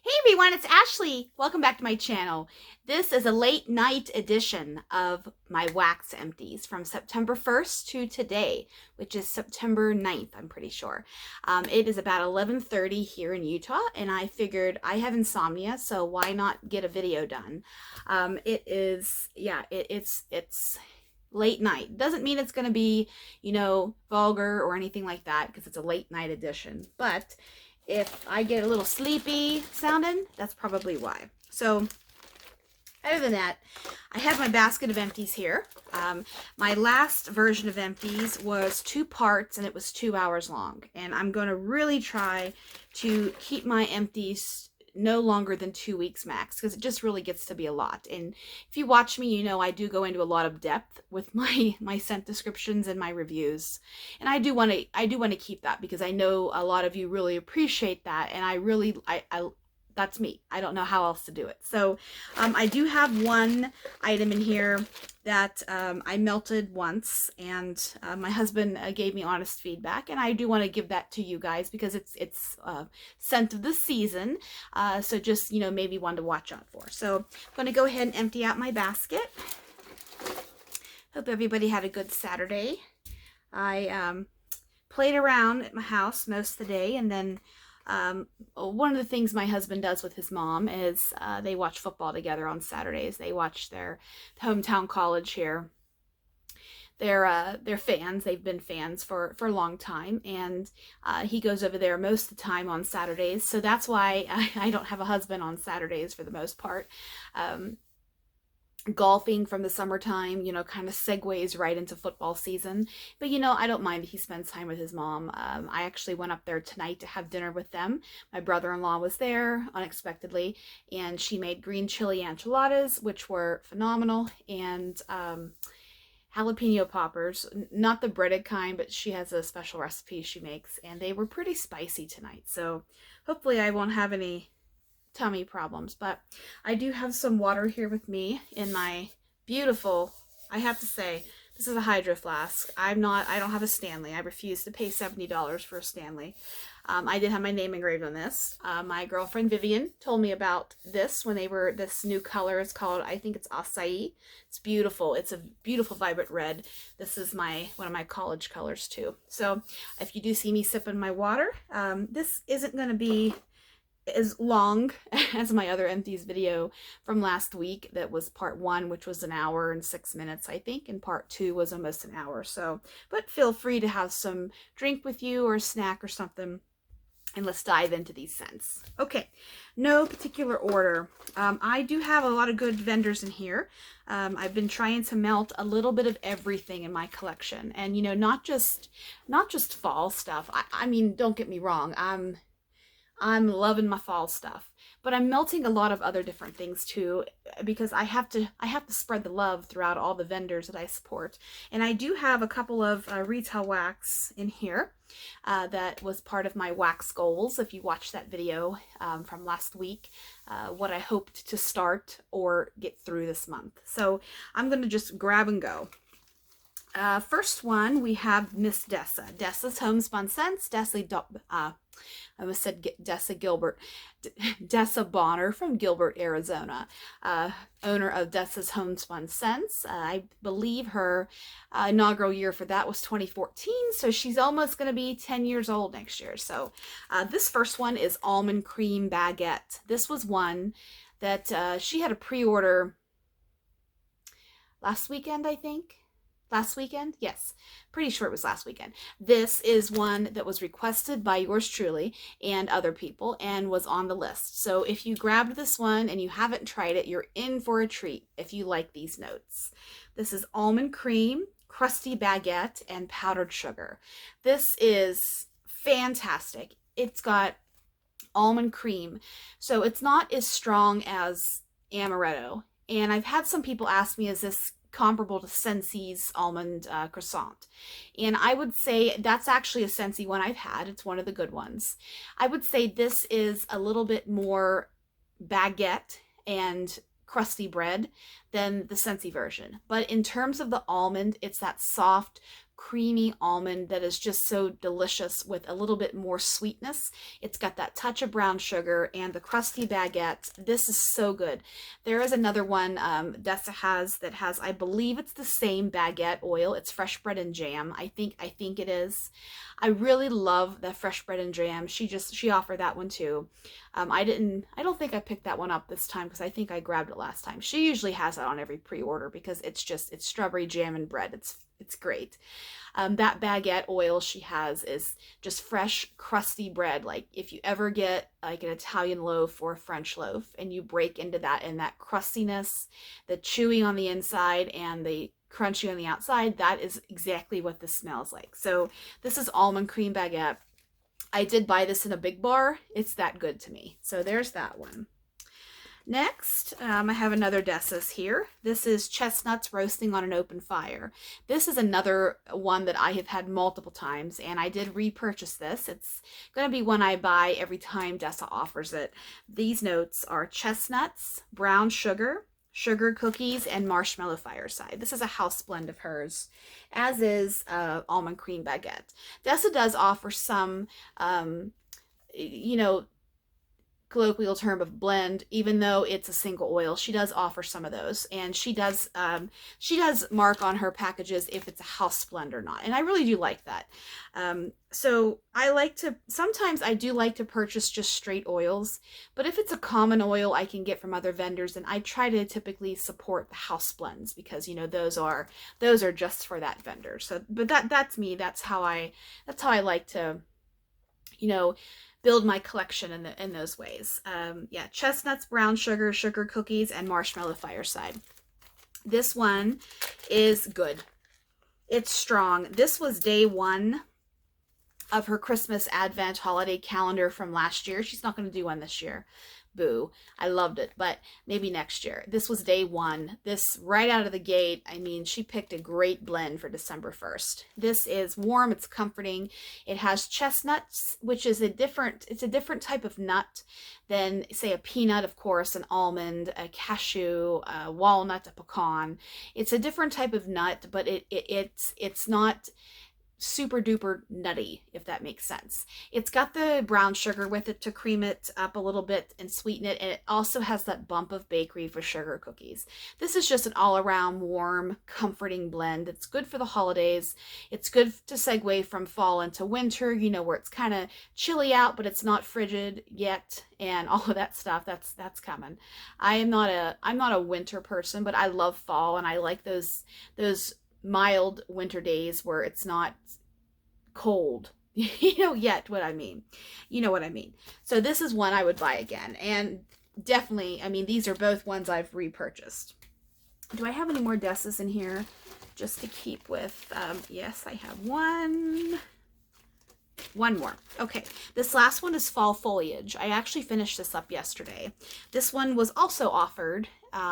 Hey everyone, it's Ashley. Welcome back to my channel. This is a late night edition of my wax empties from September 1st to today, which is September 9th, I'm pretty sure. It is about 11:30 here in Utah, and I figured I have insomnia, so why not get a video done? It's late night. Doesn't mean it's going to be, vulgar or anything like that because it's a late night edition, but if I get a little sleepy sounding, that's probably why. So other than that, I have my basket of empties here. My last version of empties was 2 parts and it was 2 hours long. And I'm going to really try to keep my empties no longer than 2 weeks max, because it just really gets to be a lot. And if you watch me, you know I do go into a lot of depth with my scent descriptions and my reviews, and I do want to keep that because I know a lot of you really appreciate that, and I that's me. I don't know how else to do it. So I do have one item in here that I melted once, and my husband gave me honest feedback, and I do want to give that to you guys because it's scent of the season. So just, maybe one to watch out for. So I'm going to go ahead and empty out my basket. Hope everybody had a good Saturday. I played around at my house most of the day, and then one of the things my husband does with his mom is they watch football together on Saturdays. They watch their hometown college here. They're fans. They've been fans for a long time, and he goes over there most of the time on Saturdays. So that's why I don't have a husband on Saturdays for the most part. Golfing from the summertime, kind of segues right into football season. But, I don't mind that he spends time with his mom. I actually went up there tonight to have dinner with them. My brother-in-law was there unexpectedly, and she made green chili enchiladas, which were phenomenal, and jalapeno poppers, not the breaded kind, but she has a special recipe she makes, and they were pretty spicy tonight. So hopefully I won't have any tummy problems. But I do have some water here with me in my beautiful, I have to say, this is a hydro flask. I don't have a Stanley. I refuse to pay $70 for a Stanley. I did have my name engraved on this. My girlfriend Vivian told me about this when this new color is called, I think it's acai. It's beautiful. It's a beautiful vibrant red. This is one of my college colors too. So if you do see me sipping my water, this isn't going to be as long as my other empties video from last week. That was part 1, which was 1 hour and 6 minutes, I think, and part 2 was almost 1 hour. So, but feel free to have some drink with you or a snack or something, and let's dive into these scents. Okay, no particular order. I do have a lot of good vendors in here. I've been trying to melt a little bit of everything in my collection, and not just fall stuff. I mean, don't get me wrong, I'm loving my fall stuff, but I'm melting a lot of other different things too, because I have to spread the love throughout all the vendors that I support. And I do have a couple of retail wax in here that was part of my wax goals. If you watched that video from last week, what I hoped to start or get through this month. So I'm going to just grab and go. First one, we have Miss Dessa. Dessa's Homespun Scents. I almost said Dessa Gilbert. Dessa Bonner from Gilbert, Arizona. Owner of Dessa's Homespun Scents. I believe her inaugural year for that was 2014, so she's almost going to be 10 years old next year. So this first one is Almond Cream Baguette. This was one that she had a pre-order last weekend, I think. Last weekend? Yes, pretty sure it was last weekend. This is one that was requested by yours truly and other people and was on the list. So if you grabbed this one and you haven't tried it, you're in for a treat if you like these notes. This is almond cream, crusty baguette, and powdered sugar. This is fantastic. It's got almond cream, so it's not as strong as amaretto. And I've had some people ask me, is this comparable to Scentsi's almond croissant? And I would say that's actually a Scentsy one I've had. It's one of the good ones. I would say this is a little bit more baguette and crusty bread than the Scentsy version. But in terms of the almond, it's that soft, creamy almond that is just so delicious with a little bit more sweetness. It's got that touch of brown sugar and the crusty baguette. This is so good. There is another one Dessa has that has, I believe it's the same baguette oil. It's fresh bread and jam. I think it is. I really love the fresh bread and jam. She offered that one too. I don't think I picked that one up this time because I think I grabbed it last time. She usually has that on every pre-order because it's strawberry jam and bread. It's great. That baguette oil she has is just fresh, crusty bread. Like if you ever get like an Italian loaf or a French loaf and you break into that and that crustiness, the chewy on the inside and the crunchy on the outside, that is exactly what this smells like. So this is almond cream baguette. I did buy this in a big bar. It's that good to me. So there's that one. Next, I have another Dessa's here. This is chestnuts roasting on an open fire. This is another one that I have had multiple times, and I did repurchase this. It's going to be one I buy every time Dessa offers it. These notes are chestnuts, brown sugar, sugar cookies, and marshmallow fireside. This is a house blend of hers, as is almond cream baguette. Dessa does offer some, colloquial term of blend, even though it's a single oil. She does offer some of those, and she does mark on her packages if it's a house blend or not, and I really do like that. So sometimes I do like to purchase just straight oils, but if it's a common oil I can get from other vendors, then I try to typically support the house blends because those are just for that vendor. So but that's me. That's how I like to build my collection in those ways. Yeah, chestnuts, brown sugar, sugar cookies, and marshmallow fireside. This one is good. It's strong. This was day 1 of her Christmas Advent holiday calendar from last year. She's not going to do one this year. Boo. I loved it, but maybe next year. This was day 1. This right out of the gate, I mean, she picked a great blend for December 1st. This is warm, it's comforting. It has chestnuts, which is a different type of nut than, say, a peanut, of course, an almond, a cashew, a walnut, a pecan. It's a different type of nut, but it's not super duper nutty, if that makes sense. It's got the brown sugar with it to cream it up a little bit and sweeten it, and it also has that bump of bakery for sugar cookies. This is just an all-around warm, comforting blend. It's good for the holidays. It's good to segue from fall into winter, where it's kind of chilly out, but it's not frigid yet, and all of that stuff. That's coming. I'm not a winter person, but I love fall, and I like those mild winter days where it's not cold. Yet what I mean. You know what I mean. So this is one I would buy again. And definitely, I mean, these are both ones I've repurchased. Do I have any more Dessas in here just to keep with? Yes, I have one more. Okay, this last one is fall foliage. I actually finished this up yesterday. This one was also offered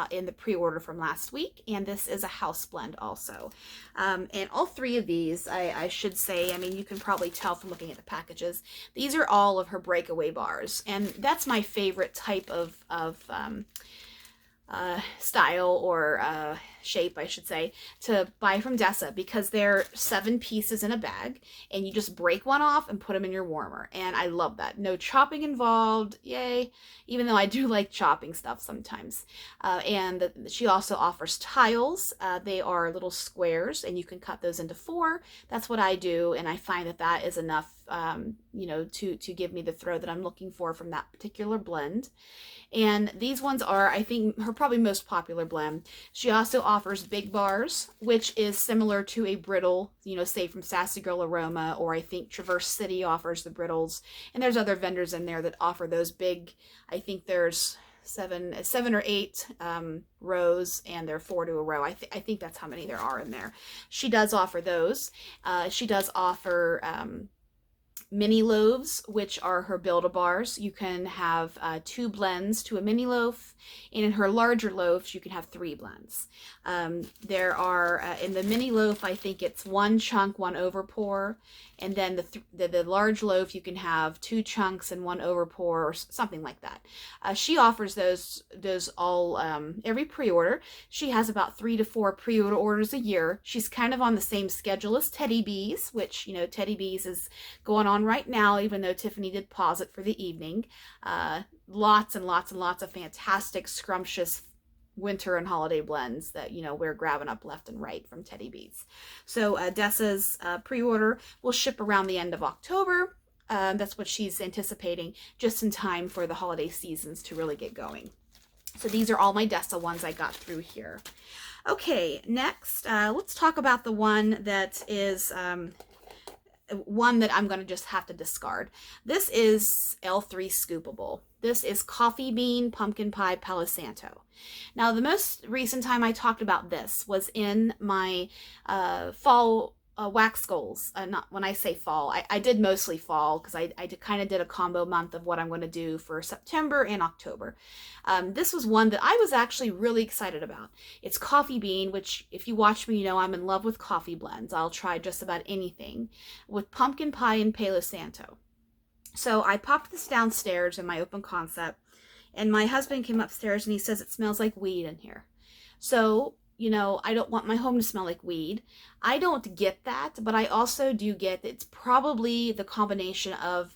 in the pre-order from last week, and this is a house blend also. And all 3 of these, I should say, I mean, you can probably tell from looking at the packages, these are all of her breakaway bars, and that's my favorite type of style or shape, I should say, to buy from Dessa, because they're 7 pieces in a bag and you just break one off and put them in your warmer, and I love that. No chopping involved, yay, even though I do like chopping stuff sometimes. And she also offers tiles. They are little squares and you can cut those into 4. That's what I do, and I find that is enough to give me the throw that I'm looking for from that particular blend. And these ones are, I think, her probably most popular blend. She also offers big bars, which is similar to a brittle, say from Sassy Girl Aroma, or I think Traverse City offers the brittles. And there's other vendors in there that offer those big, I think there's 7 or 8 rows, and they're 4 to a row. I think that's how many there are in there. She does offer those. She does offer mini loaves, which are her Build-A-Bars. You can have 2 blends to a mini loaf, and in her larger loaves you can have 3 blends. There are in the mini loaf, I think it's 1 chunk, 1 overpour, And then the large loaf, you can have 2 chunks and 1 overpour or something like that. She offers those all every pre-order. She has about 3 to 4 pre-order orders a year. She's kind of on the same schedule as Teddy Bees, which, Teddy Bees is going on right now, even though Tiffany did pause it for the evening. Lots and lots and lots of fantastic, scrumptious winter and holiday blends that we're grabbing up left and right from Teddy Bees. So Dessa's pre-order will ship around the end of October. That's what she's anticipating, just in time for the holiday seasons to really get going. So these are all my Dessa ones I got through here. Okay, next let's talk about the one that is one that I'm going to just have to discard. This is L3 Scoopable. This is Coffee Bean Pumpkin Pie Palo Santo. Now, the most recent time I talked about this was in my fall wax goals. Not when I say fall, I did mostly fall because I kind of did a combo month of what I'm going to do for September and October. This was one that I was actually really excited about. It's Coffee Bean, which if you watch me, I'm in love with coffee blends. I'll try just about anything with pumpkin pie and Palo Santo. So I popped this downstairs in my open concept, and my husband came upstairs and he says it smells like weed in here. So, I don't want my home to smell like weed. I don't get that, but I also do get that it's probably the combination of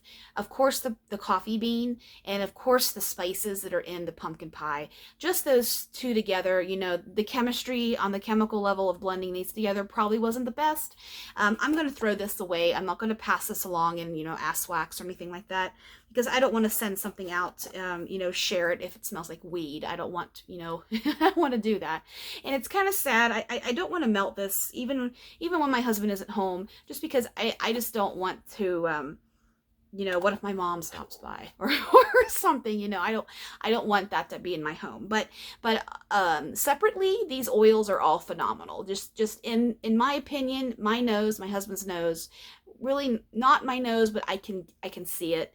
course, the coffee bean, and of course, the spices that are in the pumpkin pie. Just those two together, the chemistry on the chemical level of blending these together probably wasn't the best. I'm going to throw this away. I'm not going to pass this along and, ass wax or anything like that, because I don't want to send something out, share it if it smells like weed. I don't want, I don't want to do that. And it's kind of sad. I don't want to melt this even when my husband isn't home, just because I just don't want to, what if my mom stops by or something, I don't want that to be in my home. But separately, these oils are all phenomenal. Just in my opinion, my nose, my husband's nose, really not my nose, but I can see it.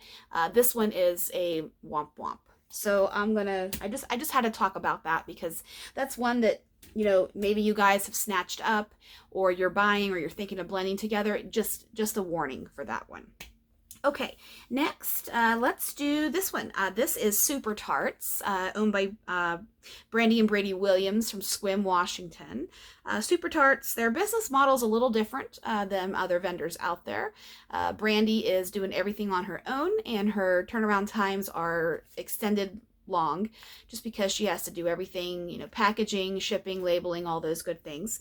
This one is a womp womp. So I just had to talk about that, because that's one that, maybe you guys have snatched up, or you're buying, or you're thinking of blending together. Just a warning for that one. Okay, next, let's do this one. This is Super Tarts, owned by Brandy and Brady Williams from Sequim, Washington. Super Tarts, their business model is a little different than other vendors out there. Brandy is doing everything on her own, and her turnaround times are extended long, just because she has to do everything, packaging, shipping, labeling, all those good things.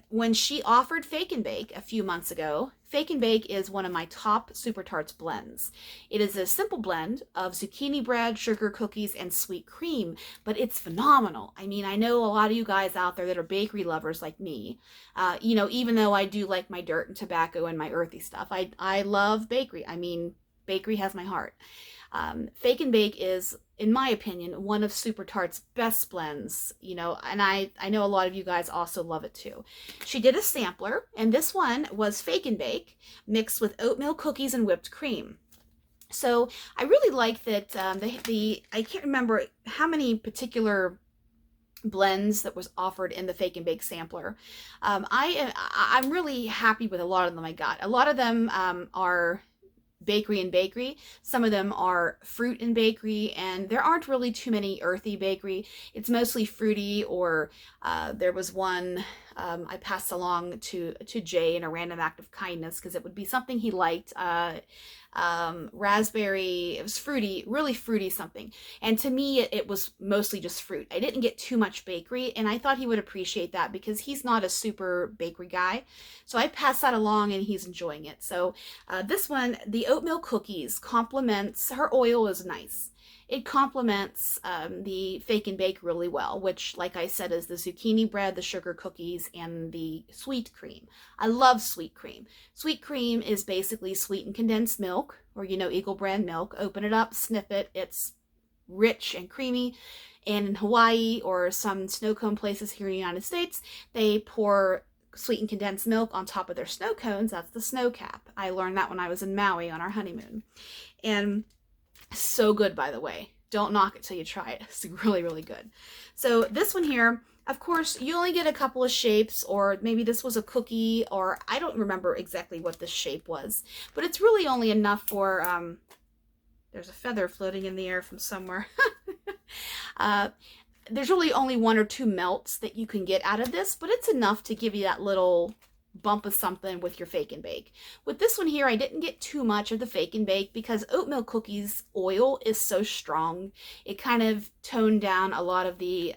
When she offered Fake and Bake a few months ago, Fake and Bake is one of my top Super Tarts blends. It is a simple blend of zucchini bread, sugar cookies, and sweet cream, but it's phenomenal. I mean, I know a lot of you guys out there that are bakery lovers like me. Even though I do like my dirt and tobacco and my earthy stuff, I love bakery. I mean, bakery has my heart. Fake and Bake is, in my opinion, one of Super Tart's best blends, and I know a lot of you guys also love it too. She did a sampler, and this one was Fake and Bake mixed with oatmeal cookies and whipped cream. So I really like that I can't remember how many particular blends that was offered in the Fake and Bake sampler. I'm really happy with a lot of them I got. A lot of them are bakery and bakery. Some of them are fruit and bakery, and there aren't really too many earthy bakery. It's mostly fruity, or there was one I passed along to Jay in a random act of kindness, because it would be something he liked. Raspberry, it was fruity, really fruity something. And to me, it was mostly just fruit. I didn't get too much bakery, and I thought he would appreciate that, because he's not a super bakery guy. So I passed that along, and he's enjoying it. So this one, the oatmeal cookies, complements, her oil is nice. It complements the Fake and Bake really well, which, like I said, is the zucchini bread, the sugar cookies, and the sweet cream. I love sweet cream. Sweet cream is basically sweetened condensed milk, or, Eagle brand milk. Open it up, sniff it. It's rich and creamy. And in Hawaii or some snow cone places here in the United States, they pour sweetened condensed milk on top of their snow cones. That's the snow cap. I learned that when I was in Maui on our honeymoon. And so good, by the way. Don't knock it till you try it. It's really, really good. So this one here, Of course, you only get a couple of shapes, or maybe this was a cookie, or I don't remember exactly what this shape was, but it's really only enough for, there's a feather floating in the air from somewhere. There's really only 1 or 2 melts that you can get out of this, but it's enough to give you that little bump of something with your fake and bake. With this one here, I didn't get too much of the fake and bake because oatmeal cookies oil is so strong. It kind of toned down a lot of the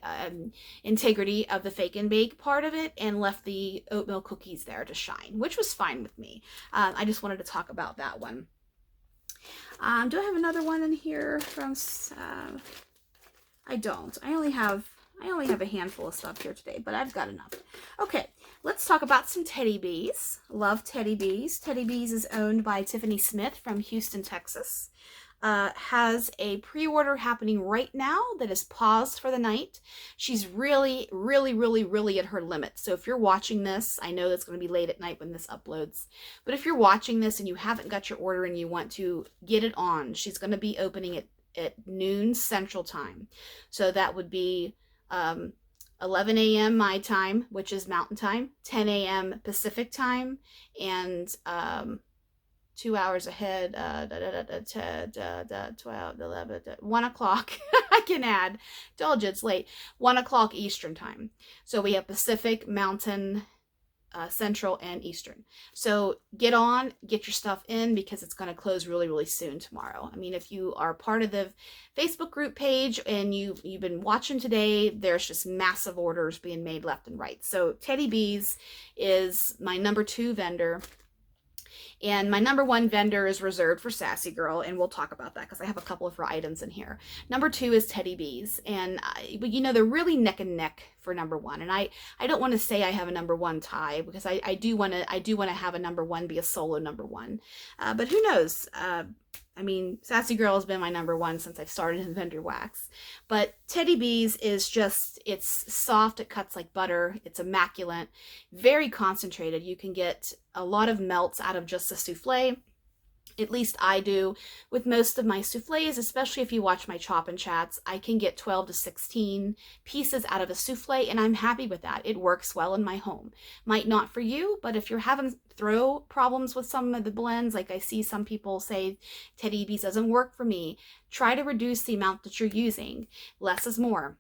integrity of the fake and bake part of it and left the oatmeal cookies there to shine, which was fine with me. I just wanted to talk about that one. Do I have another one in here from, I don't. I only have a handful of stuff here today, but I've got enough. Okay, let's talk about some Teddy Bees. Love Teddy Bees. Teddy Bees is owned by Tiffany Smith from Houston, Texas. Has a pre-order happening right now that is paused for the night. She's really at her limit. So if you're watching this, I know that's going to be late at night when this uploads, but if you're watching this and you haven't got your order and you want to get it on, she's going to be opening it at noon Central Time. So that would be 11 a.m. my time, which is Mountain Time, 10 a.m. Pacific Time, and 2 hours ahead, 12, 11, 1 o'clock, I can add, told you it's late, 1 o'clock Eastern Time. So we have Pacific, Mountain, Central, and Eastern. So get on, get your stuff in, because it's going to close really soon tomorrow. I mean, if you are part of the Facebook group page and you've been watching today, there's just massive orders being made left and right. So Teddy Bees is my number 2 vendor. And my number 1 vendor is reserved for Sassy Girl, and we'll talk about that because I have a couple of her items in here. Number 2 is Teddy Bees, and but you know, they're really neck and neck for number 1. And I don't want to say I have a number 1 tie, because I do want to have a number 1 be a solo number 1. But who knows? I mean, Sassy Girl has been my number 1 since I've started in vendor wax. But Teddy Bees is just, it's soft, it cuts like butter, it's immaculate, very concentrated. You can get a lot of melts out of just a souffle. At least I do. With most of my souffles, especially if you watch my chop and chats, I can get 12 to 16 pieces out of a souffle, and I'm happy with that. It works well in my home. Might not for you, but if you're having throw problems with some of the blends, like I see some people say Teddy Bees doesn't work for me, try to reduce the amount that you're using. Less is more.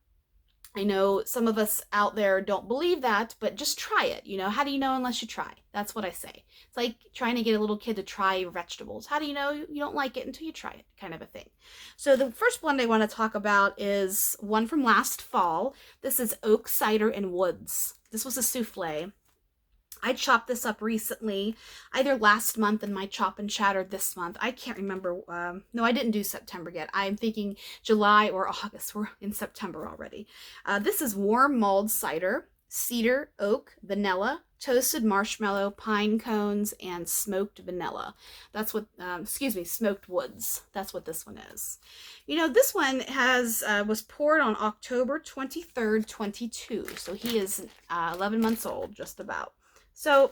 I know some of us out there don't believe that, but just try it. You know, how do you know unless you try? That's what I say. It's like trying to get a little kid to try vegetables. How do you know you don't like it until you try it, kind of a thing. So the first blend I want to talk about is one from last fall. This is Oak Cider and Woods. This was a souffle. I chopped this up recently, either last month in my chop and chat or this month. I can't remember. No, I didn't do September yet. I'm thinking July or August. We're in September already. This is warm mulled cider, cedar, oak, vanilla, toasted marshmallow, pine cones, and smoked vanilla. That's what, smoked woods. That's what this one is. You know, this one was poured on October 23rd, 22. So he is 11 months old, just about. So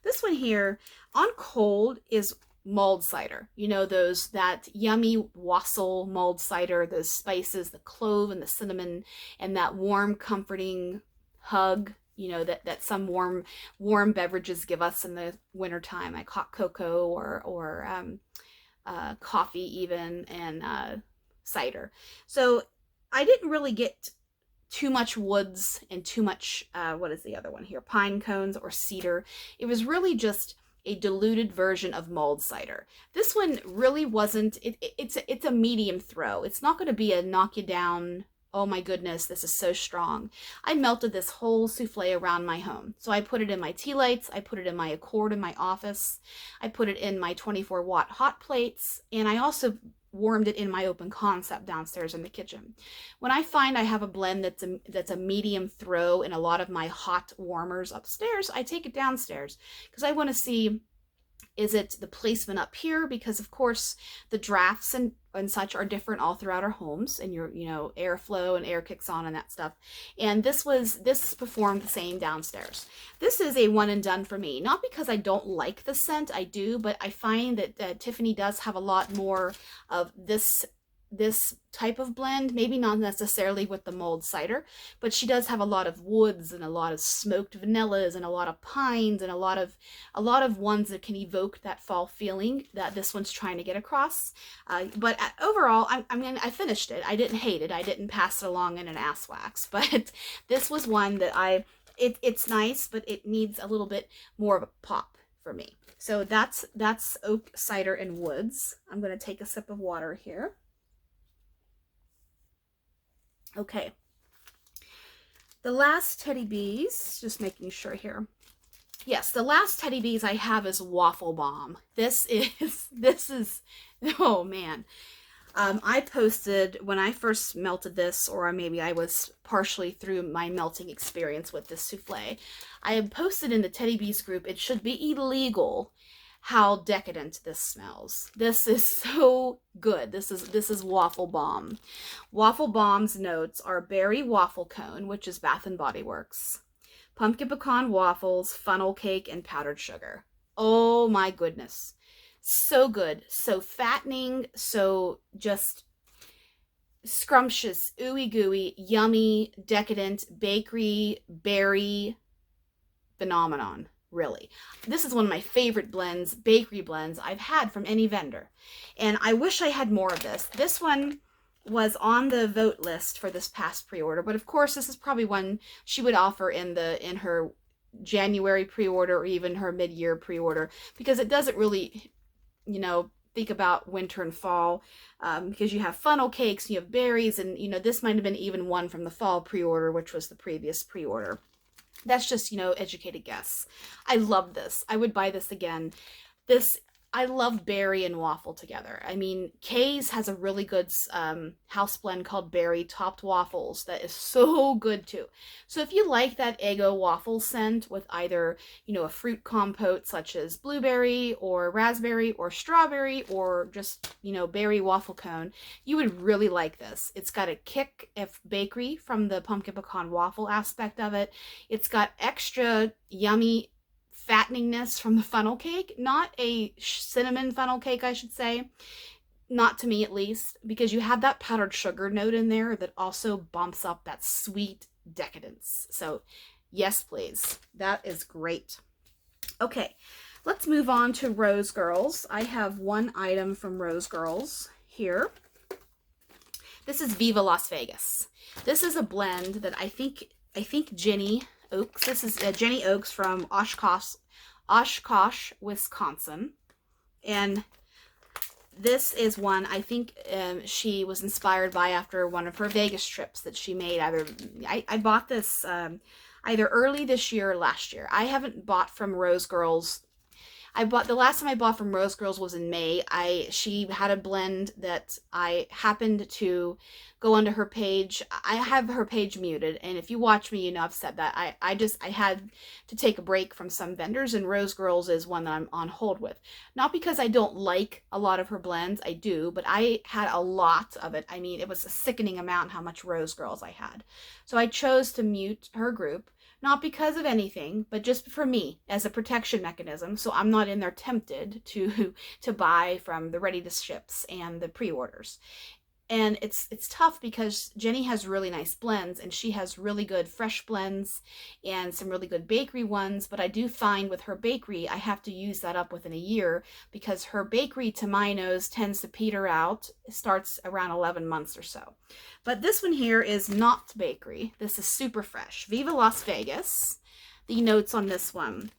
this one here on cold is mulled cider. You know, that yummy wassail mulled cider, those spices, the clove and the cinnamon, and that warm, comforting hug, you know, that some warm beverages give us in the wintertime, like hot cocoa or coffee even, and cider. So I didn't really get too much woods and too much, what is the other one here? Pine cones or cedar. It was really just a diluted version of mulled cider. This one really wasn't, it's a medium throw. It's not going to be a knock you down, oh my goodness, this is so strong. I melted this whole souffle around my home. So I put it in my tea lights, I put it in my Accord in my office, I put it in my 24-watt hot plates, and I also warmed it in my open concept downstairs in the kitchen. When I find I have a blend that's a medium throw in a lot of my hot warmers upstairs, I take it downstairs because I want to see, is it the placement up here? Because of course the drafts and such are different all throughout our homes, and your, you know, airflow and air kicks on and that stuff. And this performed the same downstairs. This is a one and done for me, not because I don't like the scent, I do, but I find that Tiffany does have a lot more of this this type of blend, maybe not necessarily with the mulled cider, but she does have a lot of woods and a lot of smoked vanillas and a lot of pines and a lot of ones that can evoke that fall feeling that this one's trying to get across. But overall, I finished it. I didn't hate it. I didn't pass it along in an ass wax, but this was one that it's nice, but it needs a little bit more of a pop for me. So that's oak cider and woods. I'm going to take a sip of water here. Okay. The last Teddy Bees, just making sure here. Yes, the last Teddy Bees I have is Waffle Bomb. This is, oh man. I posted when I first melted this, or maybe I was partially through my melting experience with this souffle. I had posted in the Teddy Bees group, it should be illegal how decadent this smells. This is so good. This is Waffle Bomb. Waffle Bomb's notes are berry waffle cone, which is Bath and Body Works, pumpkin pecan waffles, funnel cake, and powdered sugar. Oh my goodness. So good, so fattening, so just scrumptious, ooey gooey, yummy, decadent, bakery, berry phenomenon, really. This is one of my favorite blends, bakery blends I've had from any vendor. And I wish I had more of this. This one was on the vote list for this past pre-order, but of course this is probably one she would offer in her January pre-order or even her mid-year pre-order, because it doesn't really, you know, think about winter and fall, because you have funnel cakes, you have berries, and, you know, this might have been even one from the fall pre-order, which was the previous pre-order. That's just, you know, educated guess. I love this. I would buy this again. I love berry and waffle together. I mean, Kay's has a really good house blend called Berry Topped Waffles that is so good too. So if you like that Eggo waffle scent with either, you know, a fruit compote such as blueberry or raspberry or strawberry or just, you know, berry waffle cone, you would really like this. It's got a kick of bakery from the pumpkin pecan waffle aspect of it. It's got extra yummy fatteningness from the funnel cake, not a cinnamon funnel cake, I should say, not to me at least, because you have that powdered sugar note in there that also bumps up that sweet decadence. So yes, please. That is great. Okay, let's move on to Rose Girls. I have one item from Rose Girls here. This is Viva Las Vegas. This is a blend that I think Jenny Oaks. This is Jenny Oaks from Oshkosh, Wisconsin. And this is one I think she was inspired by after one of her Vegas trips that she made. I bought this either early this year or last year. I haven't bought from Rose Girls. The last time I bought from Rose Girls was in May. She had a blend that I happened to go onto her page. I have her page muted, and if you watch me, you know I've said that. I had to take a break from some vendors, and Rose Girls is one that I'm on hold with. Not because I don't like a lot of her blends, I do, but I had a lot of it. I mean, it was a sickening amount how much Rose Girls I had. So I chose to mute her group. Not because of anything, but just for me as a protection mechanism, so I'm not in there tempted to buy from the ready to ships and the pre-orders. And it's tough because Jenny has really nice blends, and she has really good fresh blends and some really good bakery ones, but I do find with her bakery I have to use that up within a year, because her bakery, to my nose, tends to peter out. It starts around 11 months or so. But this one here is not bakery. This is super fresh. Viva Las Vegas. The notes on this one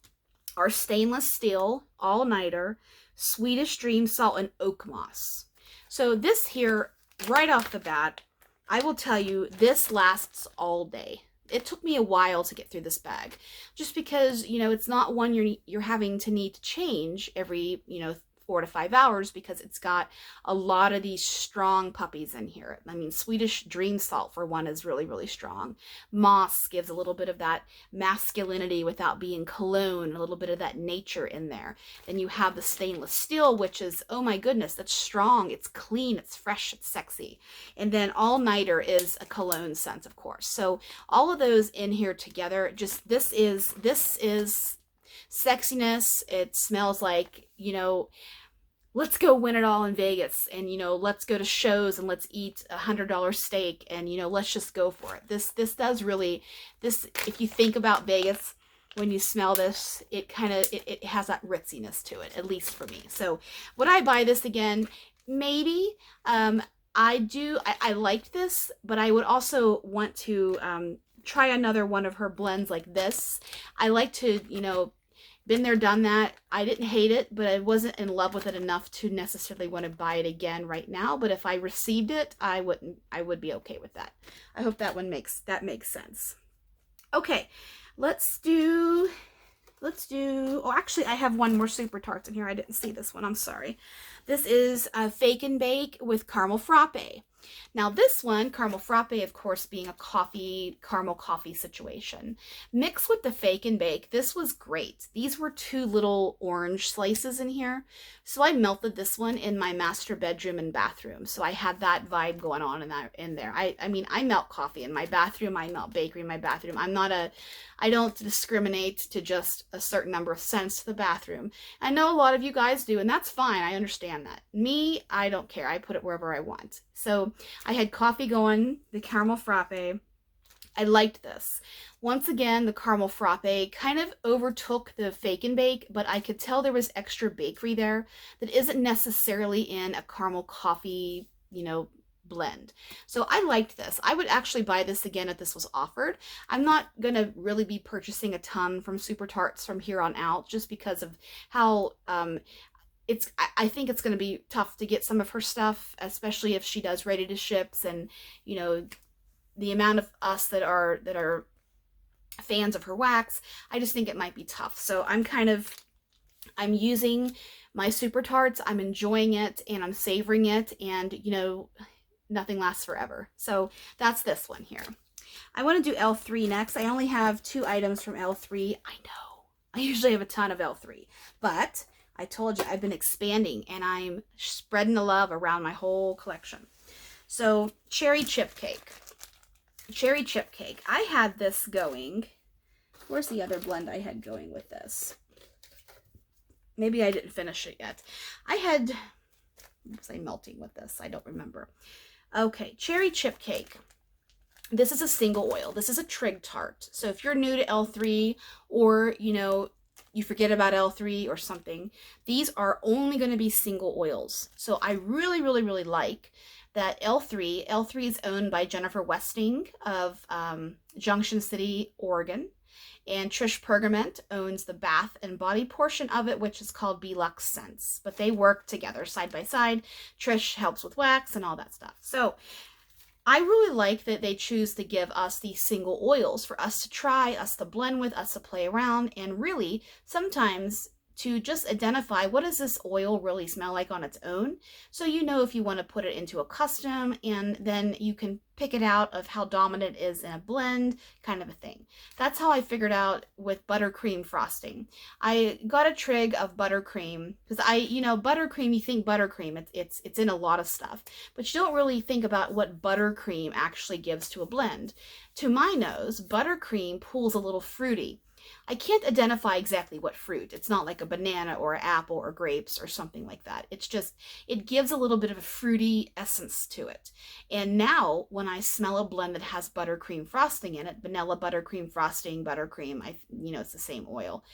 are stainless steel, all-nighter, Swedish dream salt, and oak moss. So this here, right off the bat, I will tell you, this lasts all day. It took me a while to get through this bag, just because, you know, it's not one you're having to need to change every, you know, 4 to 5 hours, because it's got a lot of these strong puppies in here. I mean, Swedish dream salt for one is really, really strong. Moss gives a little bit of that masculinity without being cologne, a little bit of that nature in there. Then you have the stainless steel, which is, oh my goodness, that's strong, it's clean, it's fresh, it's sexy. And then all nighter is a cologne scent, of course. So all of those in here together, just this is sexiness. It smells like, you know, let's go win it all in Vegas, and let's go to shows and let's eat $100 steak, and let's just go for it. This does really, this, if you think about Vegas, when you smell this, it kind of, it has that ritziness to it, at least for me. So would I buy this again? Maybe. I liked this, but I would also want to try another one of her blends like this. I like to, been there, done that. I didn't hate it, but I wasn't in love with it enough to necessarily want to buy it again right now. But if I received it, I would be okay with that. I hope that makes sense. Okay, let's do, oh, actually I have one more Super Tarts in here. I didn't see this one, I'm sorry. This is a Fake and Bake with caramel frappe. Now this one, caramel frappe, of course, being a caramel coffee situation. Mixed with the Fake and Bake, this was great. These were 2 little orange slices in here. So I melted this one in my master bedroom and bathroom. So I had that vibe going on in there. I mean, I melt coffee in my bathroom. I melt bakery in my bathroom. I don't discriminate to just a certain number of cents to the bathroom. I know a lot of you guys do, and that's fine. I understand that. Me, I don't care. I put it wherever I want. So I had coffee going, the caramel frappe. I liked this. Once again, the caramel frappe kind of overtook the Fake and Bake, but I could tell there was extra bakery there that isn't necessarily in a caramel coffee, blend. So I liked this. I would actually buy this again if this was offered. I'm not going to really be purchasing a ton from Super Tarts from here on out, just because of how I think it's going to be tough to get some of her stuff, especially if she does ready to ships, and the amount of us that are fans of her wax. I just think it might be tough. So I'm using my Super Tarts. I'm enjoying it and I'm savoring it, and nothing lasts forever. So that's this one here. I want to do L3 next. I only have 2 items from L3. I know. I usually have a ton of L3, but I told you I've been expanding and I'm spreading the love around my whole collection. So cherry chip cake. Cherry chip cake. I had this going. Where's the other blend I had going with this? Maybe I didn't finish it yet. Was I melting with this? I don't remember. Okay, cherry chip cake. This is a single oil. This is a trig tart. So if you're new to L3, or you forget about L3 or something, these are only going to be single oils. So I really, really, really like that L3 is owned by Jennifer Westing of Junction City, Oregon. And Trish Pergament owns the bath and body portion of it, which is called Belux Scents. But they work together side by side. Trish helps with wax and all that stuff. So I really like that they choose to give us these single oils for us to try, us to blend with, us to play around, and really sometimes to just identify what does this oil really smell like on its own. So if you want to put it into a custom, and then you can pick it out of how dominant it is in a blend, kind of a thing. That's how I figured out with buttercream frosting. I got a trig of buttercream because buttercream, you think buttercream, it's in a lot of stuff, but you don't really think about what buttercream actually gives to a blend. To my nose, buttercream pulls a little fruity. I can't identify exactly what fruit. It's not like a banana or an apple or grapes or something like that. It's just, it gives a little bit of a fruity essence to it. And now when I smell a blend that has buttercream frosting in it, vanilla buttercream frosting, buttercream, it's the same oil.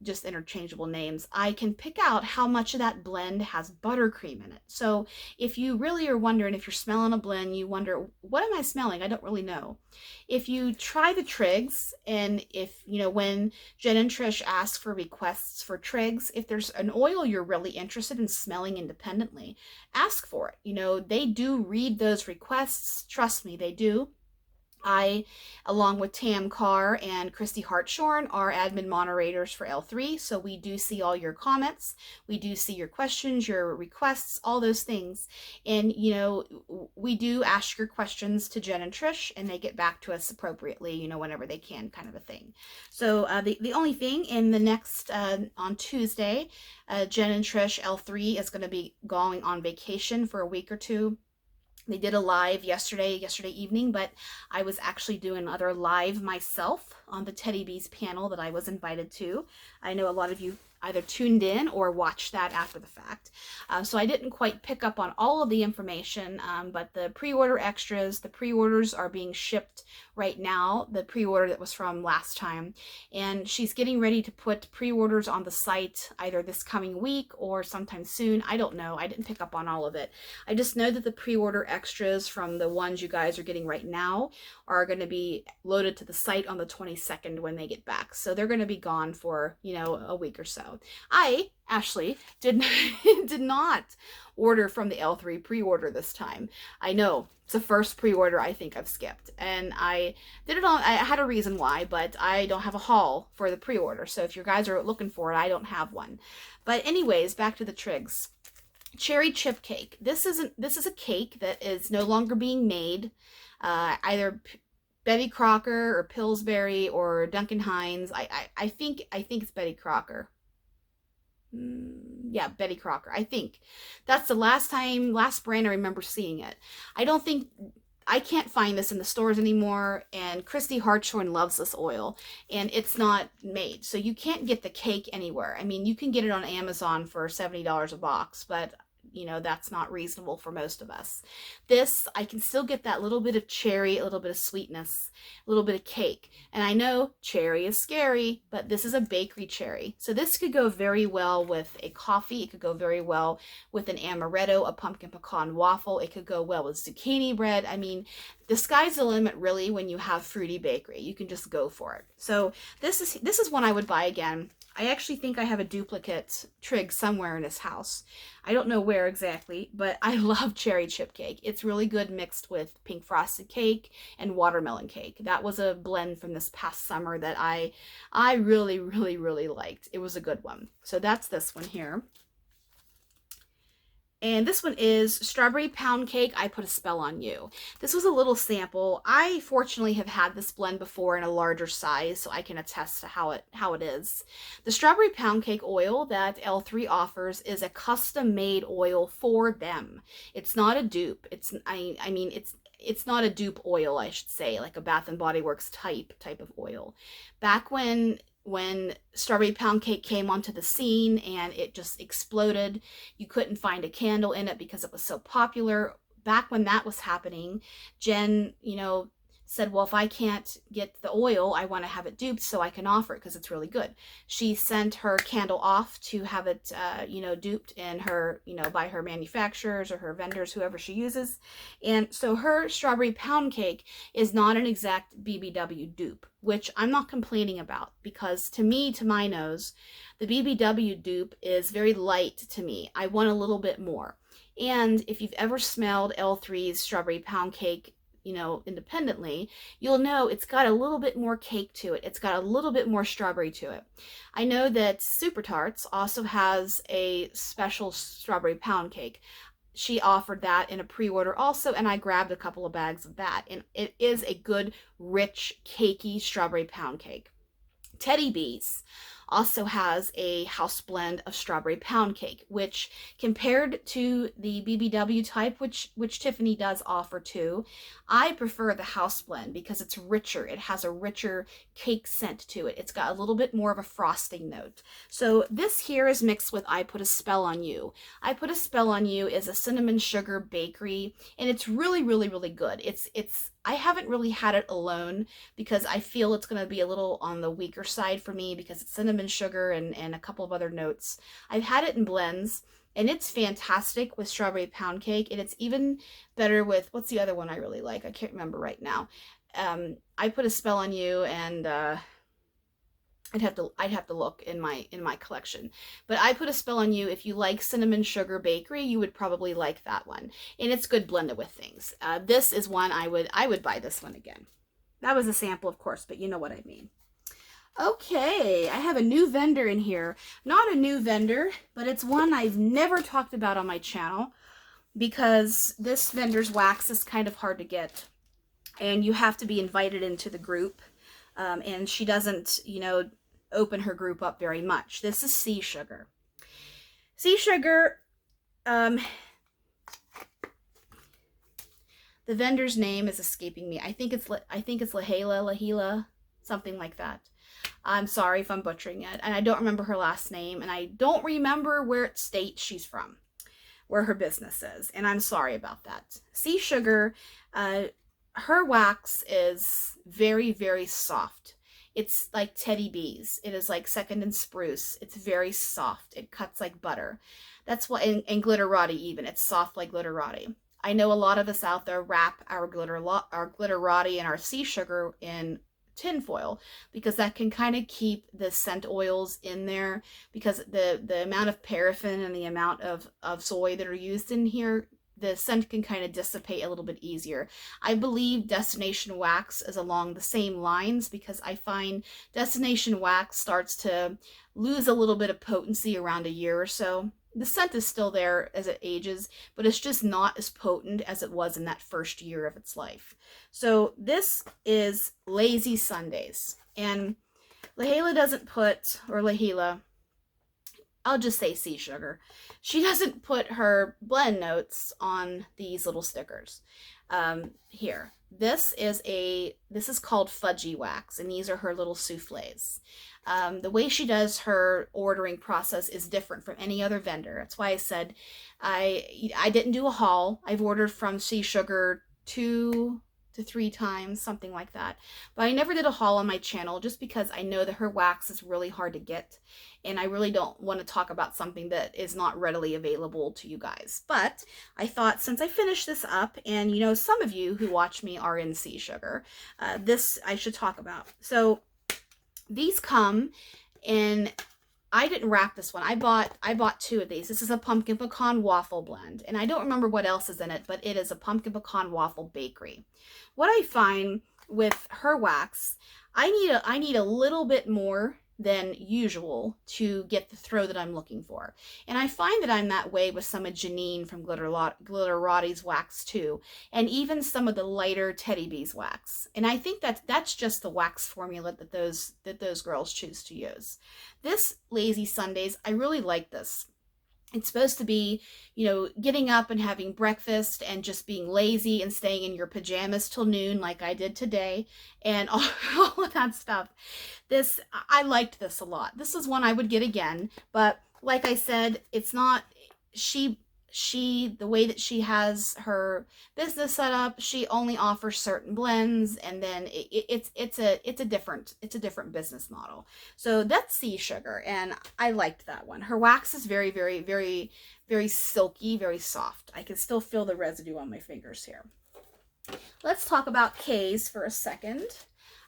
Just interchangeable names, I can pick out how much of that blend has buttercream in it. So if you really are wondering, if you're smelling a blend, you wonder, what am I smelling? I don't really know. If you try the trigs, and if, when Jen and Trish ask for requests for trigs, if there's an oil you're really interested in smelling independently, ask for it. They do read those requests. Trust me, they do. I, along with Tam Carr and Christy Hartshorn, are admin moderators for L3, so we do see all your comments, we do see your questions, your requests, all those things, and we do ask your questions to Jen and Trish, and they get back to us appropriately, whenever they can, kind of a thing. So the only thing in the next, on Tuesday, Jen and Trish, L3, is going to be going on vacation for a week or two. They did a live yesterday evening, but I was actually doing another live myself on the Teddy Bees panel that I was invited to. I know a lot of you either tuned in or watched that after the fact. So I didn't quite pick up on all of the information, but the pre-order extras, the pre-orders are being shipped right now, the pre-order that was from last time, and she's getting ready to put pre-orders on the site either this coming week or sometime soon. I don't know. I didn't pick up on all of it. I just know that the pre-order extras from the ones you guys are getting right now are going to be loaded to the site on the 22nd when they get back. So they're going to be gone for, you know, a week or so. I, Ashley, did not order from the L3 pre-order this time. I know it's the first pre-order I think I've skipped, and I did it on, I had a reason why, but I don't have a haul for the pre-order. So if you guys are looking for it, I don't have one. But anyways, back to the Trigs. Cherry chip cake. This is a cake that is no longer being made. Either Betty Crocker or Pillsbury or Duncan Hines. I think it's Betty Crocker. Yeah, Betty Crocker. I think that's the last brand I remember seeing it. I can't find this in the stores anymore, and Christy Hartshorn loves this oil, and it's not made, so you can't get the cake anywhere. I mean, you can get it on Amazon for $70 a box, but you know, that's not reasonable for most of us. This, I can still get that little bit of cherry, a little bit of sweetness, a little bit of cake. And I know cherry is scary, but this is a bakery cherry. So this could go very well with a coffee. It could go very well with an amaretto, a pumpkin pecan waffle. It could go well with zucchini bread. I mean, the sky's the limit really when you have fruity bakery. You can just go for it. So this is one I would buy again. I actually think I have a duplicate Trig somewhere in this house. I don't know where exactly, but I love cherry chip cake. It's really good mixed with pink frosted cake and watermelon cake. That was a blend from this past summer that I really, really, really liked. It was a good one. So that's this one here. And this one is Strawberry Pound Cake, I Put a Spell on You. This was a little sample. I fortunately have had this blend before in a larger size, so I can attest to how it is. The Strawberry Pound Cake oil that L3 offers is a custom-made oil for them. It's not a dupe. It's not a dupe oil, I should say, like a Bath and Body Works type of oil. Back when Strawberry Pound Cake came onto the scene and it just exploded, you couldn't find a candle in it because it was so popular. Back when that was happening, Jen, you know, said, well, if I can't get the oil, I want to have it duped so I can offer it because it's really good. She sent her candle off to have it, you know, duped in her, you know, by her manufacturers or her vendors, whoever she uses. And so her Strawberry Pound Cake is not an exact BBW dupe, which I'm not complaining about because to me, to my nose, the BBW dupe is very light to me. I want a little bit more. And if you've ever smelled L3's Strawberry Pound Cake, you know, independently, you'll know it's got a little bit more cake to it. It's got a little bit more strawberry to it. I know that Super Tarts also has a special Strawberry Pound Cake. She offered that in a pre-order also, and I grabbed a couple of bags of that. And it is a good, rich, cakey Strawberry Pound Cake. Teddy Bees also has a house blend of Strawberry Pound Cake, which compared to the BBW type, which Tiffany does offer too, I prefer the house blend because it's richer. It has a richer cake scent to it. It's got a little bit more of a frosting note. So this here is mixed with I Put a Spell on You. I Put a Spell on You is a cinnamon sugar bakery, and it's really, really, really good. I haven't really had it alone because I feel it's going to be a little on the weaker side for me because it's cinnamon sugar and a couple of other notes. I've had it in blends, and it's fantastic with Strawberry Pound Cake, and it's even better with, what's the other one I really like? I can't remember right now. I Put a Spell on You, and I'd have to look in my collection. But I Put a Spell on You, if you like cinnamon sugar bakery, you would probably like that one. And it's good blended with things. This is one I would buy this one again. That was a sample, of course, but you know what I mean. Okay, I have a new vendor in here. Not a new vendor, but it's one I've never talked about on my channel because this vendor's wax is kind of hard to get. And you have to be invited into the group. And she doesn't, you know, open her group up very much. This is Sea Sugar. Sea Sugar, the vendor's name is escaping me. I think it's Lahila, something like that. I'm sorry if I'm butchering it. And I don't remember her last name, and I don't remember where state she's from, where her business is, and I'm sorry about that. Sea Sugar, her wax is very, very soft. It's like Teddy B's. It is like Second and Spruce. It's very soft. It cuts like butter. That's what, and Glitterati even. It's soft like Glitterati. I know a lot of us out there wrap our Glitterati and our Sea Sugar in tinfoil because that can kind of keep the scent oils in there, because the amount of paraffin and the amount of soy that are used in here, the scent can kind of dissipate a little bit easier. I believe Destination Wax is along the same lines, because I find Destination Wax starts to lose a little bit of potency around a year or so. The scent is still there as it ages, but it's just not as potent as it was in that first year of its life. So this is Lazy Sundays. And Lahela doesn't put, or Lahela, I'll just say Sea Sugar, she doesn't put her blend notes on these little stickers. Here. This is called Fudgy Wax, and these are her little souffles. The way she does her ordering process is different from any other vendor. That's why I said I didn't do a haul. I've ordered from Sea Sugar 2 to 3 times, something like that. But I never did a haul on my channel, just because I know that her wax is really hard to get, and I really don't want to talk about something that is not readily available to you guys. But I thought, since I finished this up, and you know, some of you who watch me are in Sea Sugar, this I should talk about. So these come in, I didn't wrap this one. I bought 2 of these. This is a pumpkin pecan waffle blend, and I don't remember what else is in it, but it is a pumpkin pecan waffle bakery. What I find with her wax, I need a little bit more than usual to get the throw that I'm looking for. And I find that I'm that way with some of Janine from Glitterati's wax too, and even some of the lighter Teddy B's wax. And I think that's just the wax formula that those girls choose to use. This Lazy Sundays, I really like this. It's supposed to be, you know, getting up and having breakfast and just being lazy and staying in your pajamas till noon like I did today, and all of that stuff. I liked this a lot. This is one I would get again, but like I said, it's not, the way that she has her business set up, she only offers certain blends, and then it's a different business model. So that's Sea Sugar, and I liked that one. Her wax is very, very, very, very silky, very soft. I can still feel the residue on my fingers here. Let's talk about Kay's for a second.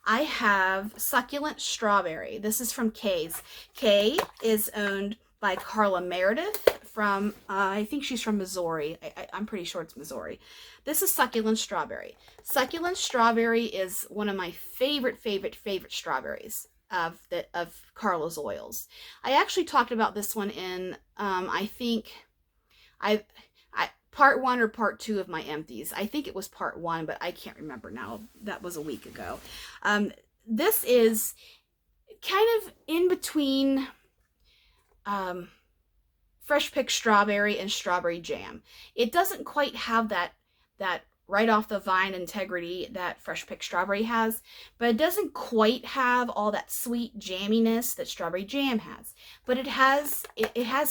I have Succulent Strawberry. This is from Kay's. Kay is owned by Carla Meredith from, I think she's from Missouri. I'm pretty sure it's Missouri. This is Succulent Strawberry. Succulent Strawberry is one of my favorite strawberries of Carla's oils. I actually talked about this one in, I think, part 1 or part 2 of my Empties. I think it was part 1, but I can't remember now. That was a week ago. This is kind of in between fresh picked strawberry and strawberry jam. It doesn't quite have that right off the vine integrity that fresh picked strawberry has, but it doesn't quite have all that sweet jamminess that strawberry jam has. But it has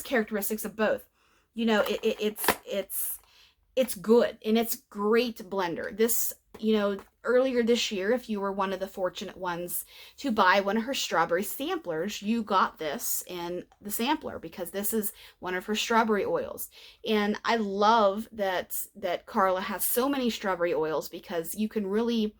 characteristics of both. You know, it's good, and it's great blender. This, you know, earlier this year, if you were one of the fortunate ones to buy one of her strawberry samplers, you got this in the sampler, because this is one of her strawberry oils. And I love that Carla has so many strawberry oils, because you can really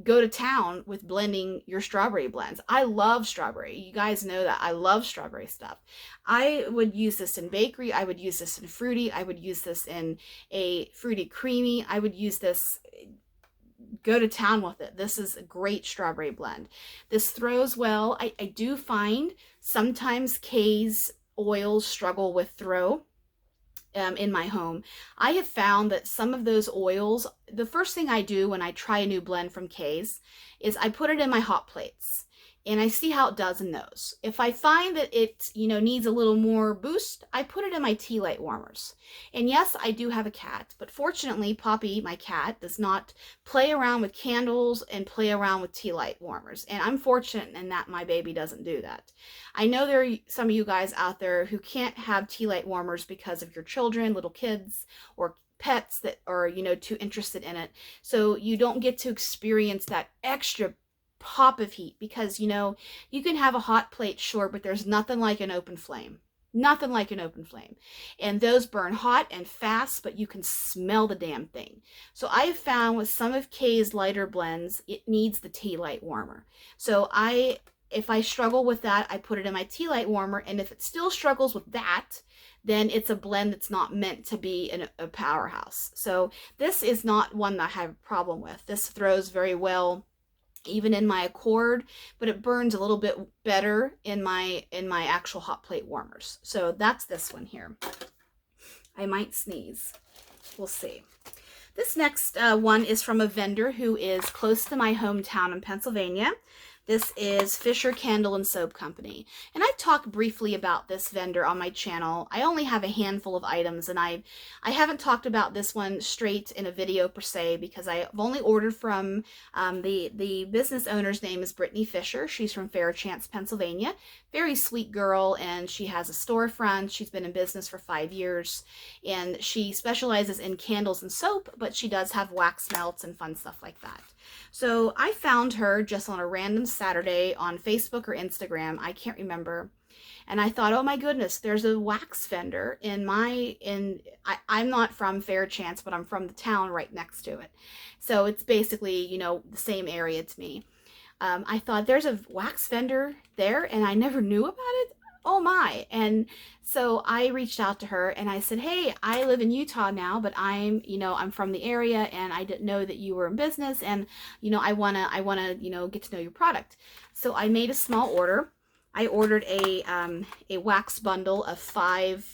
go to town with blending your strawberry blends. I love strawberry. You guys know that I love strawberry stuff. I would use this in bakery. I would use this in fruity. I would use this in a fruity creamy. I would use this, go to town with it. This is a great strawberry blend. This throws well. I do find sometimes Kay's oils struggle with throw. In my home, I have found that some of those oils, the first thing I do when I try a new blend from Kay's is I put it in my hot plates. and I see how it does in those. If I find that it, needs a little more boost, I put it in my tea light warmers. And yes, I do have a cat, but fortunately, Poppy, my cat, does not play around with candles and play around with tea light warmers. And I'm fortunate in that my baby doesn't do that. I know there are some of you guys out there who can't have tea light warmers because of your children, little kids, or pets that are, too interested in it. So you don't get to experience that extra pop of heat because, you can have a hot plate, sure, but there's nothing like an open flame. Nothing like an open flame. And those burn hot and fast, but you can smell the damn thing. So I have found with some of Kay's lighter blends, it needs the tea light warmer. So if I struggle with that, I put it in my tea light warmer. And if it still struggles with that, then it's a blend that's not meant to be a powerhouse. So this is not one that I have a problem with. This throws very well even in my Accord, but it burns a little bit better in my actual hot plate warmers. So that's this one here. I might sneeze. We'll see. This next one is from a vendor who is close to my hometown in Pennsylvania. This is Fisher Candle and Soap Company. And I talked briefly about this vendor on my channel. I only have a handful of items, and I haven't talked about this one straight in a video per se because I've only ordered from the business owner's name is Brittany Fisher. She's from Fairchance, Pennsylvania. Very sweet girl, and she has a storefront. She's been in business for 5 years, and she specializes in candles and soap, but she does have wax melts and fun stuff like that. So I found her just on a random Saturday on Facebook or Instagram. I can't remember. And I thought, oh my goodness, there's a wax vendor I'm not from Fairchance, but I'm from the town right next to it. So it's basically, the same area to me. I thought there's a wax vendor there and I never knew about it. Oh my. And so I reached out to her and I said, hey, I live in Utah now, but I'm from the area and I didn't know that you were in business and, I want to, get to know your product. So I made a small order. I ordered a wax bundle of five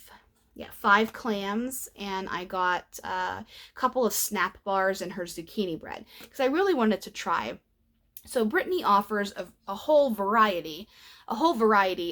clams, and I got a couple of snap bars and her zucchini bread because I really wanted to try. So Brittany offers a whole variety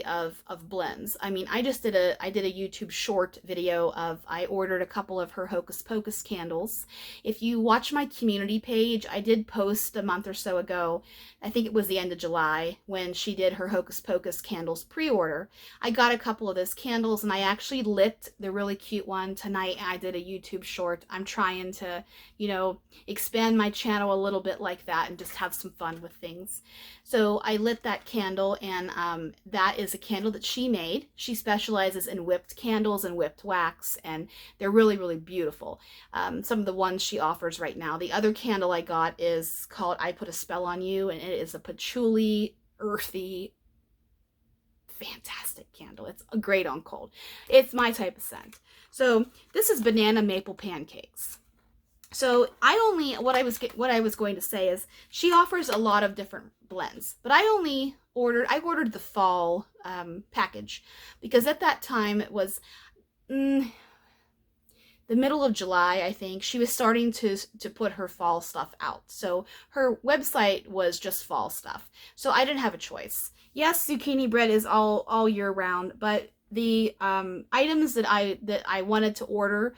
of blends. I mean, I did a YouTube short video of, I ordered a couple of her Hocus Pocus candles. If you watch my community page, I did post a month or so ago, I think it was the end of July, when she did her Hocus Pocus candles pre-order. I got a couple of those candles and I actually lit the really cute one tonight, and I did a YouTube short. I'm trying to, expand my channel a little bit like that and just have some fun with things. So I lit that candle, and that is a candle that she made. She specializes in whipped candles and whipped wax, and they're really, really beautiful. Some of the ones she offers right now. The other candle I got is called I Put a Spell on You, and it is a patchouli, earthy, fantastic candle. It's great on cold. It's my type of scent. So this is banana maple pancakes. So what I was going to say is she offers a lot of different blends, but I ordered the fall package because at that time it was the middle of July, I think. She was starting to put her fall stuff out. So her website was just fall stuff. So I didn't have a choice. Yes, zucchini bread is all year round, but the items that I wanted to order,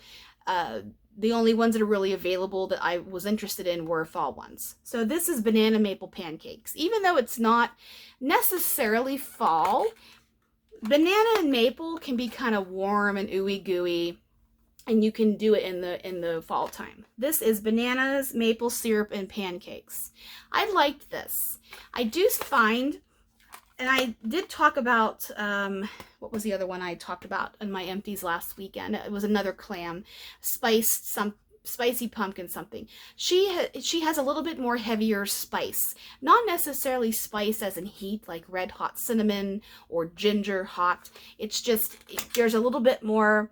the only ones that are really available that I was interested in were fall ones. So this is banana maple pancakes. Even though it's not necessarily fall, banana and maple can be kind of warm and ooey gooey, and you can do it in the fall time. This is bananas, maple syrup, and pancakes. I liked this. I do find, and I did talk about, what was the other one I talked about in my empties last weekend? It was another clam, spicy pumpkin something. She has a little bit more heavier spice. Not necessarily spice as in heat, like red hot cinnamon or ginger hot. It's just, there's a little bit more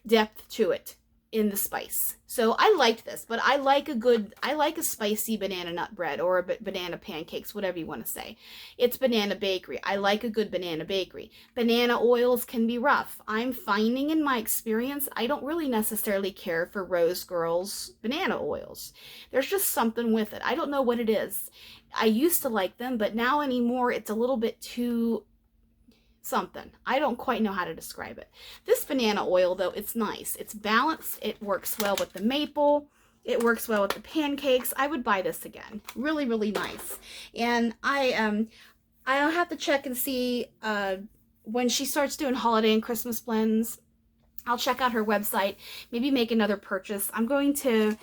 depth to it. in the spice. So I liked this, but I like a spicy banana nut bread, or a banana pancakes, whatever you want to say. It's banana bakery. I like a good banana bakery. Banana oils can be rough. I'm finding in my experience, I don't really necessarily care for Rose Girls banana oils. There's just something with it. I don't know what it is. I used to like them, but now anymore, it's a little bit too something. I don't quite know how to describe it. This banana oil, though, it's nice. It's balanced. It works well with the maple. It works well with the pancakes. I would buy this again. Really, really nice. And I'll have to check and see when she starts doing holiday and Christmas blends. I'll check out her website, maybe make another purchase. I'm going to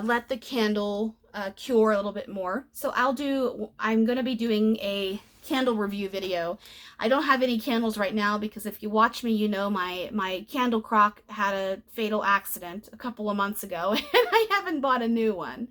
let the candle cure a little bit more. So I'm going to be doing a candle review video. I don't have any candles right now because if you watch me, you know my candle crock had a fatal accident a couple of months ago and I haven't bought a new one.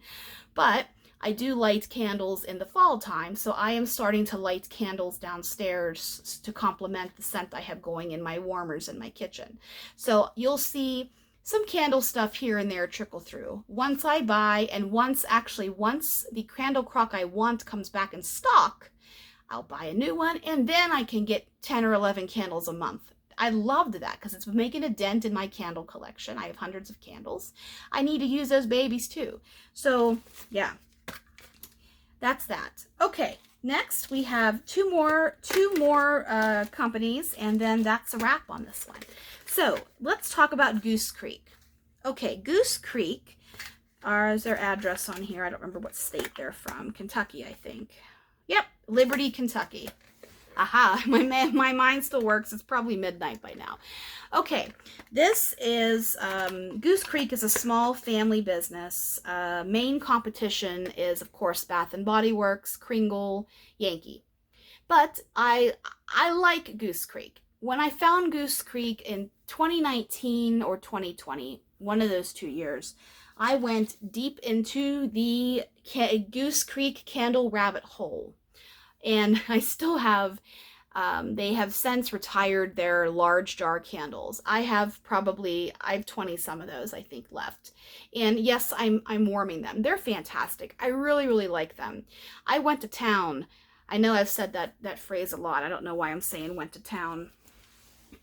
But I do light candles in the fall time, so I am starting to light candles downstairs to complement the scent I have going in my warmers in my kitchen. So you'll see some candle stuff here and there trickle through. Once I buy, and once the candle crock I want comes back in stock, I'll buy a new one, and then I can get 10 or 11 candles a month. I loved that because it's making a dent in my candle collection. I have hundreds of candles. I need to use those babies too. So yeah, that's that. Okay, next we have two more companies, and then that's a wrap on this one. So let's talk about Goose Creek. Okay, Goose Creek, is their address on here? I don't remember what state they're from. Kentucky, I think. Yep, Liberty, Kentucky. Aha, my mind still works. It's probably midnight by now. Okay, this is, Goose Creek is a small family business. Main competition is, of course, Bath & Body Works, Kringle, Yankee. But I like Goose Creek. When I found Goose Creek in 2019 or 2020, one of those 2 years, I went deep into the Goose Creek candle rabbit hole. And I still have, they have since retired their large jar candles. I have 20 some of those, I think, left. And yes, I'm warming them. They're fantastic. I really, really like them. I went to town. I know I've said that phrase a lot. I don't know why I'm saying went to town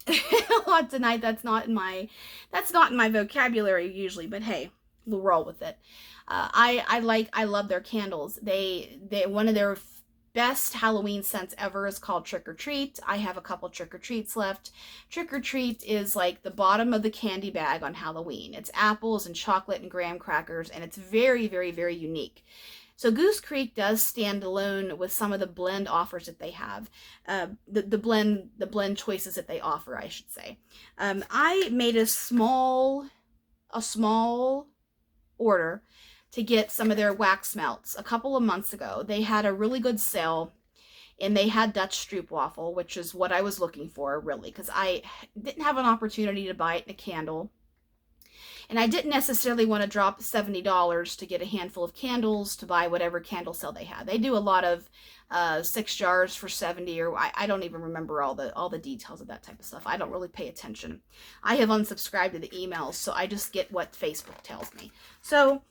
a lot tonight. That's not in my vocabulary usually, but hey, we'll roll with it. I love their candles. They one of their best Halloween scents ever is called Trick or Treat. I have a couple Trick or Treats left. Trick or Treat is like the bottom of the candy bag on Halloween. It's apples and chocolate and graham crackers, and it's very, very, very unique. So Goose Creek does stand alone with some of the blend offers that they have, the blend choices that they offer, I should say. I made a small order to get some of their wax melts a couple of months ago. They had a really good sale, and they had Dutch stroopwafel, which is what I was looking for, really, because I didn't have an opportunity to buy it in a candle. And I didn't necessarily want to drop $70 to get a handful of candles to buy whatever candle sale they had. They do a lot of 6 jars for $70, or I don't even remember all the details of that type of stuff. I don't really pay attention. I have unsubscribed to the emails, so I just get what Facebook tells me. So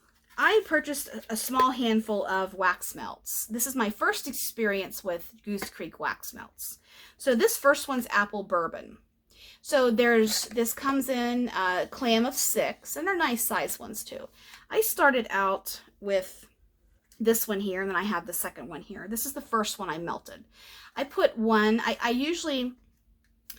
I purchased a small handful of wax melts. This is my first experience with Goose Creek wax melts. So this first one's apple bourbon. So this comes in a clam of 6, and they're nice size ones too. I started out with this one here, and then I have the second one here. This is the first one I melted. I put one, I usually,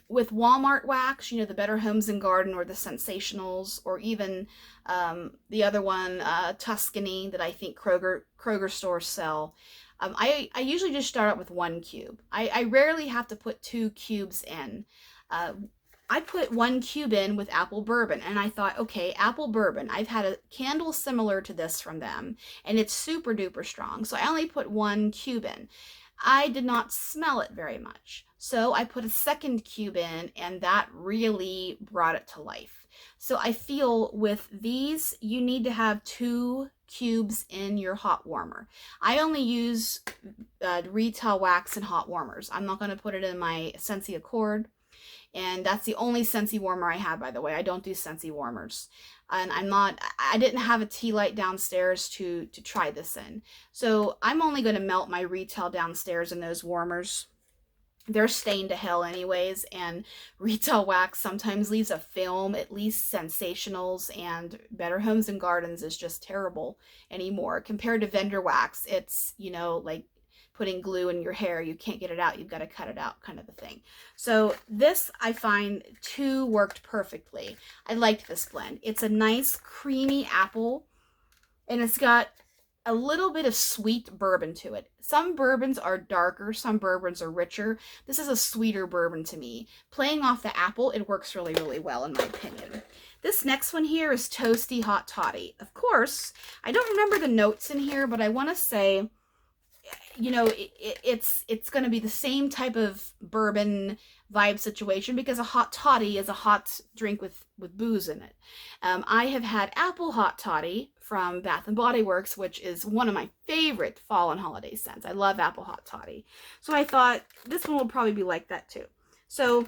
with Walmart wax, you know, the Better Homes and Garden or the Sensationals, or even the other one, Tuscany, that I think Kroger stores sell. I usually just start out with 1 cube. I rarely have to put 2 cubes in. I put 1 cube in with apple bourbon, and I thought, okay, apple bourbon. I've had a candle similar to this from them, and it's super duper strong. So I only put 1 cube in. I did not smell it very much. So I put a 2nd cube in, and that really brought it to life. So I feel with these, you need to have 2 cubes in your hot warmer. I only use retail wax in hot warmers. I'm not going to put it in my Essentia cord. And that's the only Scentsy warmer I have, by the way. I don't do Scentsy warmers. And I didn't have a tea light downstairs to try this in. So I'm only going to melt my retail downstairs in those warmers. They're stained to hell anyways, and retail wax sometimes leaves a film. At least Sensationals and Better Homes and Gardens is just terrible anymore. Compared to vendor wax, it's, you know, like putting glue in your hair. You can't get it out. You've got to cut it out, kind of a thing. So this, I find, too, worked perfectly. I liked this blend. It's a nice creamy apple, and it's got a little bit of sweet bourbon to it. Some bourbons are darker, some bourbons are richer. This is a sweeter bourbon to me. Playing off the apple, it works really, really well in my opinion. This next one here is Toasty Hot Toddy. Of course, I don't remember the notes in here, but I want to say, you know, it's going to be the same type of bourbon vibe situation, because a hot toddy is a hot drink with booze in it. I have had apple hot toddy from Bath and Body Works, which is one of my favorite fall and holiday scents. I love apple hot toddy. So I thought this one will probably be like that too. So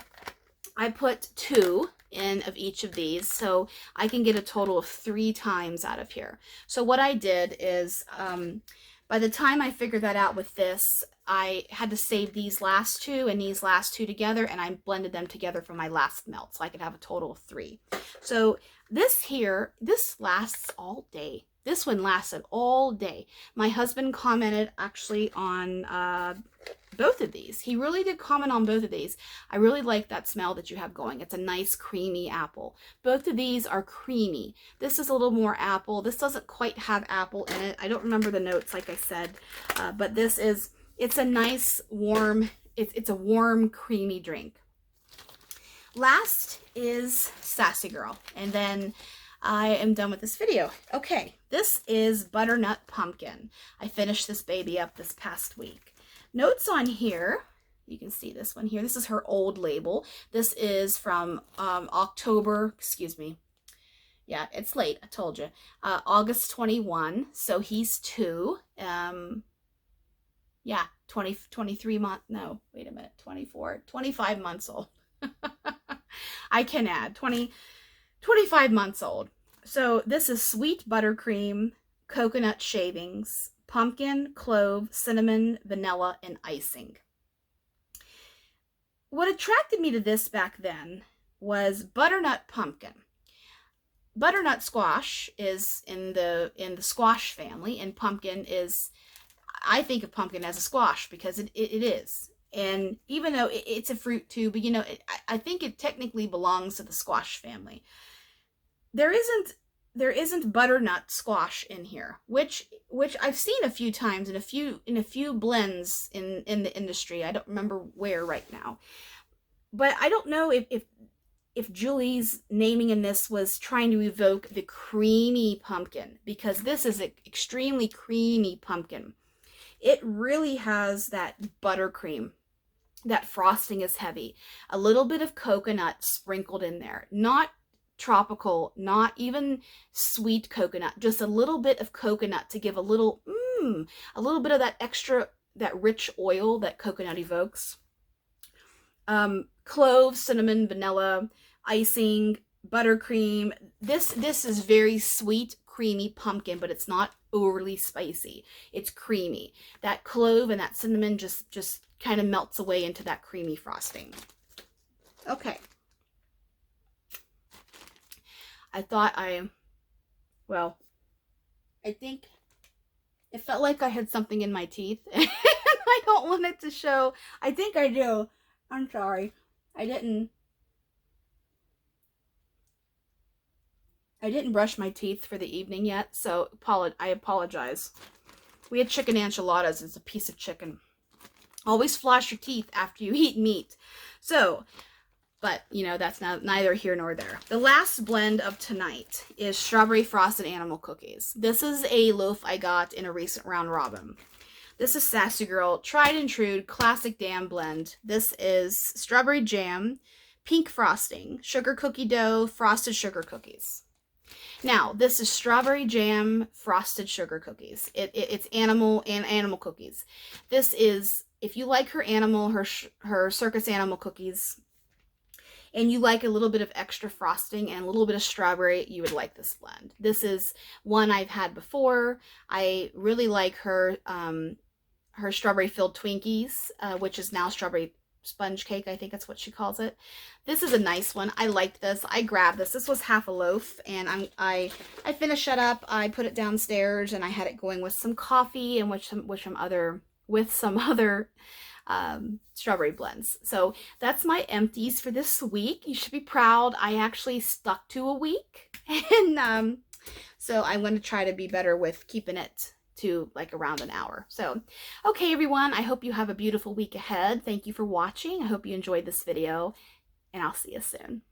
I put 2 in of each of these, so I can get a total of 3 times out of here. So what I did is, by the time I figured that out with this, I had to save these last 2 and these last 2 together, and I blended them together for my last melt, so I could have a total of 3. So this here, this lasts all day. This one lasted all day. My husband commented actually on both of these. He really did comment on both of these. I really like that smell that you have going. It's a nice creamy apple. Both of these are creamy. This is a little more apple. This doesn't quite have apple in it. I don't remember the notes, like I said, but this is, it's a nice warm, it's a warm creamy drink. Last is Sassy Girl, and then I am done with this video. Okay, this is Butternut Pumpkin. I finished this baby up this past week. Notes on here, you can see this one here. This is her old label. This is from October, excuse me. Yeah, it's late, I told you. August 21, so he's 2. Yeah, 23 months, no, wait a minute, 24, 25 months old. I can add 25 months old. So this is sweet buttercream, coconut shavings, pumpkin, clove, cinnamon, vanilla, and icing. What attracted me to this back then was butternut pumpkin. Butternut squash is in the squash family, and pumpkin is, I think of pumpkin as a squash because it is. And even though it's a fruit too, but you know, I think it technically belongs to the squash family. There isn't butternut squash in here, which I've seen a few times in a few blends in the industry. I don't remember where right now, but I don't know if Julie's naming in this was trying to evoke the creamy pumpkin, because this is an extremely creamy pumpkin. It really has that buttercream. That frosting is heavy. A little bit of coconut sprinkled in there. Not tropical, not even sweet coconut. Just a little bit of coconut to give a little bit of that extra, that rich oil that coconut evokes. Cloves, cinnamon, vanilla, icing, buttercream. This is very sweet, creamy pumpkin, but it's not overly spicy. It's creamy. That clove and that cinnamon just kind of melts away into that creamy frosting. Okay. I think it felt like I had something in my teeth. And I don't want it to show. I think I do. I'm sorry. I didn't brush my teeth for the evening yet, so I apologize. We had chicken enchiladas. It's a piece of chicken. Always floss your teeth after you eat meat. So, but, you know, that's neither here nor there. The last blend of tonight is Strawberry Frosted Animal Cookies. This is a loaf I got in a recent round robin. This is Sassy Girl, tried and true, classic damn blend. This is strawberry jam, pink frosting, sugar cookie dough, frosted sugar cookies. Now, this is strawberry jam frosted sugar cookies. It's animal cookies. This is, if you like her circus animal cookies, and you like a little bit of extra frosting and a little bit of strawberry, you would like this blend. This is one I've had before. I really like her strawberry filled Twinkies, which is now strawberry sponge cake, I think that's what she calls it. This is a nice one. I liked this. I grabbed this. This was half a loaf, and I finished it up. I put it downstairs, and I had it going with some coffee and with some other strawberry blends. So that's my empties for this week. You should be proud. I actually stuck to a week, and so I'm going to try to be better with keeping it to like around an hour. So, okay, everyone, I hope you have a beautiful week ahead. Thank you for watching. I hope you enjoyed this video, and I'll see you soon.